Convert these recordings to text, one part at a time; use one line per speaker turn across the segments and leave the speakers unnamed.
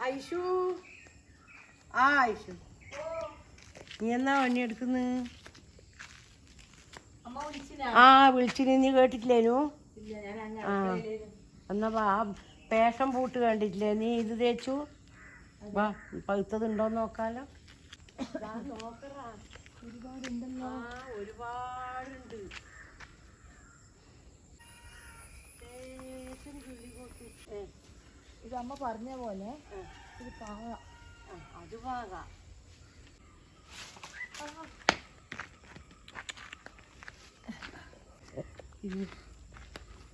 ഐഷു ഐഷു നീ എന്നാ പണിയെടുക്കുന്നു? വിളിച്ചിന് നീ കേട്ടിട്ടില്ലേനു? എന്നാ ആ പേഷം പൂട്ട് കണ്ടിട്ടില്ലേ നീ? ഇത് തേച്ചു വാ, പഴുത്തതുണ്ടോന്ന് നോക്കാലോ. നോക്കറാ, ഒരുപാടുണ്ടല്ലോ. ഒരുപാടുണ്ട്.
ഇത് അമ്മ പറഞ്ഞ പോലെ ഇത് പാക.
അത് പാക. ഇത്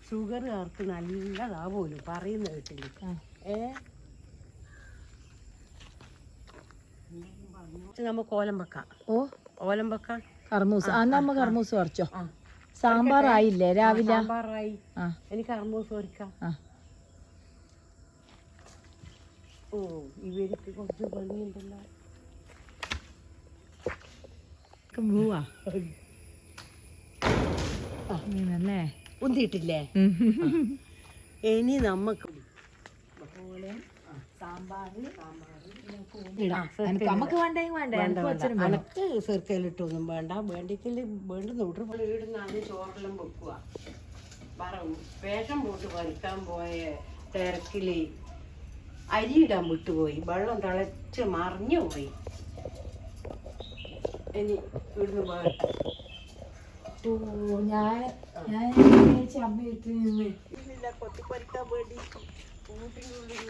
ഷുഗറുകാർക്ക് നല്ലതാ പോലും പറയുന്ന കേട്ടില്ല. നമുക്ക് ഓലം വെക്കാം. ഓലം വെക്കാം.
കർമൂസ് അമ്മ കർമൂസ് പറിച്ചോ. സാമ്പാറായില്ലേ രാവിലെ?
സാമ്പാറായി. എനിക്ക് കർമൂസ് ഒരുക്കാം. ഓ ഇവർക്ക് കുറച്ച് പണിയുണ്ടല്ലോ.
പോവാ അല്ലേ?
ഉന്തിയിട്ടില്ലേ? ഇനി നമുക്ക് അനക്ക് ചെറുക്കയിലിട്ടൊന്നും വേണ്ട. വേണ്ടിക്കല് വേണ്ടുന്ന ചോറെല്ലാം വെക്കുക. പേഷം പോട്ട് പറിക്കാൻ പോയ തിരക്കില് അരിയിടാൻ വിട്ടുപോയി. വെള്ളം തിളച്ച് മറിഞ്ഞു പോയി. ഇനി ഇവിടുന്ന് വേണ്ട. കൊത്തിപ്പറിക്കാൻ വേണ്ടി കൂട്ടിനുള്ളിൽ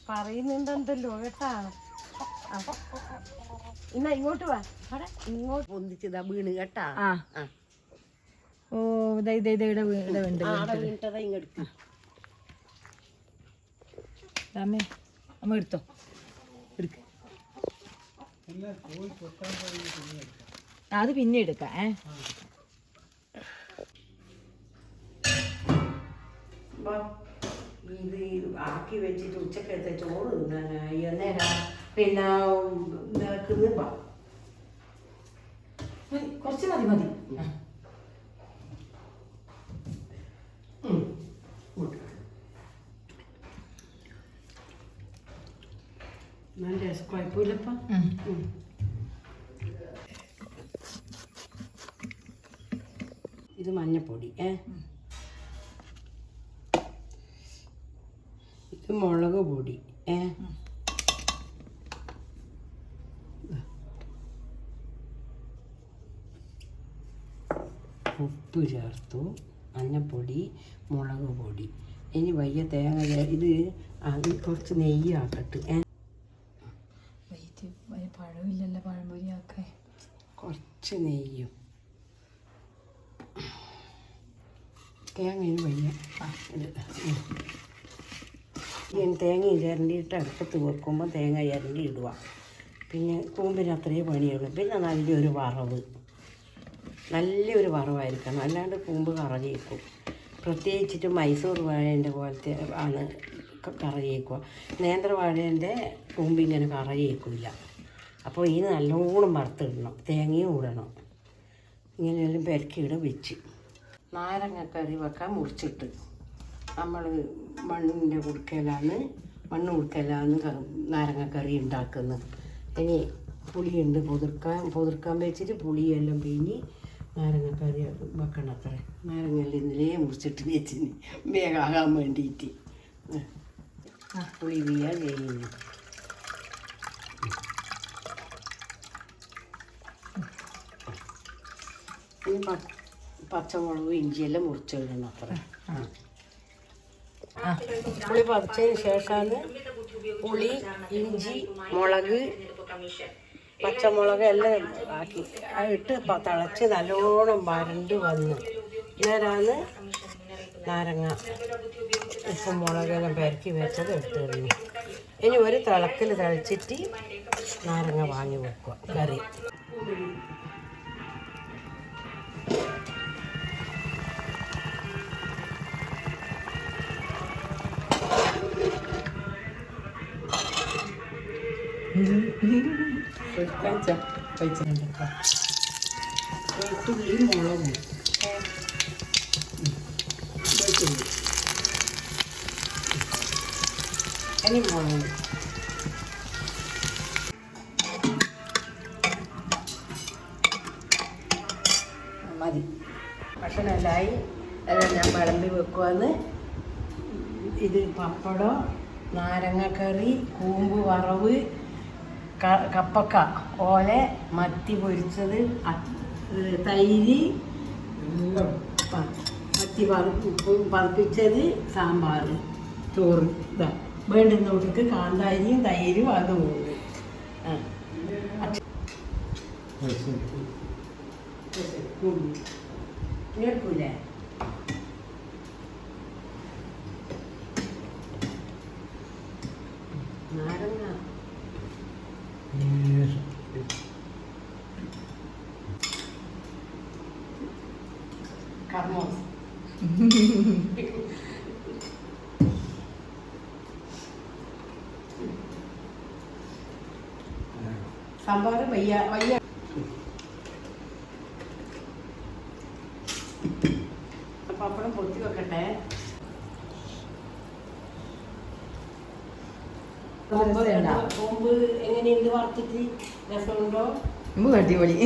പറയുന്നുണ്ടല്ലോ കേട്ടാ. ഇന്നാ ഇങ്ങോട്ട് വാ. ഇങ്ങോട്ട് പൊന്തിച്ചതാ വീണ് കേട്ടാ.
ഓ
വീണിട്ടതാ. ഇങ്ങെടുക്കും
അമ്മ എടുത്തോ. അത് പിന്നെ എടുക്കാം.
ഇത് ആക്കി വെച്ചിട്ട് ഉച്ചക്കത്തെ ചോറ് തിന്നാനായി. അന്നേരം പിന്നെ
കുറച്ച് മതി.
നല്ല കുഴപ്പമില്ലപ്പ. ഇത് മഞ്ഞപ്പൊടി. ഇത് മുളക് പൊടി. ഉപ്പ് ചേർത്തു. മഞ്ഞപ്പൊടി, മുളക് പൊടി. ഇനി വയ്യ തേങ്ങ. ഇത് കുറച്ച് നെയ്യ് ആക്കട്ടെ.
പഴമില്ലല്ലോ പഴംപൊരി ആക്കാൻ.
കുറച്ച് നെയ്യും തേങ്ങയും വയ്യ. തേങ്ങയും ചിരണ്ടിയിട്ട് അടുപ്പത്ത് വെക്കുമ്പോൾ തേങ്ങ ചിരണ്ടി ഇടുക. പിന്നെ കൂമ്പിന് അത്രയേ പണിയുള്ളൂ. പിന്നെ നല്ലൊരു വറവായിരിക്കണം. അല്ലാണ്ട് കൂമ്പ് കറങ്ങിയേക്കും. പ്രത്യേകിച്ചിട്ട് മൈസൂർ വാഴേൻ്റെ പോലത്തെ ആണ് കറങ്ങിയേക്കുക. നേന്ത്രവാഴേൻ്റെ കൂമ്പ് ഇങ്ങനെ കറങ്ങിയേക്കില്ല. അപ്പോൾ ഇതിന് നല്ലോണം വറുത്തിടണം. തേങ്ങയും ഇടണം. ഇങ്ങനെയെല്ലാം പെരക്കിയിട വെച്ച് നാരങ്ങക്കറി വെക്കാൻ മുറിച്ചിട്ട് നമ്മൾ മണ്ണ് കുടുക്കലാണ് നാരങ്ങക്കറി ഉണ്ടാക്കുന്നത്. ഇനി പുളിയുണ്ട് പൊതിർക്കാൻ വെച്ചിട്ട് പുളിയെല്ലാം പിഴിഞ്ഞ് നാരങ്ങക്കറി വെക്കണം. അത്ര നാരങ്ങയെല്ലാം ഇന്നലെ മുറിച്ചിട്ട് വെച്ചിന് വേഗാകാൻ വേണ്ടിയിട്ട്. പുളി പിഴിയാൻ ചെയ്യുന്നു. ഇനി പച്ചമുളകും ഇഞ്ചിയെല്ലാം മുറിച്ചിടണം. അത്ര പുളി പറിച്ചതിന് ശേഷമാണ് പുളി, ഇഞ്ചി, മുളക്, പച്ചമുളക് എല്ലാം ആക്കി ഇട്ട് തിളച്ച് നല്ലോണം വരണ്ട് വന്ന് നേരാണ് നാരങ്ങ ഉപ്പും മുളകെല്ലാം പെരക്കി വെച്ചത് ഇട്ടിരുന്നു. ഇനി ഒരു തിളക്കിൽ തിളച്ചിട്ട് നാരങ്ങ വാങ്ങി വെക്കുക. കറി വെളുത്തുള്ളി, മുളകും ഇനി മുളക് മതി. ഭക്ഷണമെല്ലായി എല്ലാം ഞാൻ വിളമ്പി വെക്കുവാന്ന്. ഇത് പപ്പടം, നാരങ്ങക്കറി, കൂമ്പ് വറവ്, കപ്പക്ക ഓല, മത്തി പൊരിച്ചത്, തൈര്, മത്തി പതിപ്പിച്ചത്, സാമ്പാർ, ചോറ്. ഇതാ വേണ്ടുന്ന വീട്ടിക്ക് കാന്താരിയും തൈരും അതും ഉണ്ട്. കേൾക്കൂലേ? നാരങ്ങ കർമ്മോസ് സാമ്പാർ വയ്യ വയ്യ. പപ്പടം പൊത്തി വെക്കട്ടെ. കൂമ്പ് എങ്ങനെയുണ്ട് വറുത്തിട്ട്? രസമുണ്ടോ?
അടിപൊളി.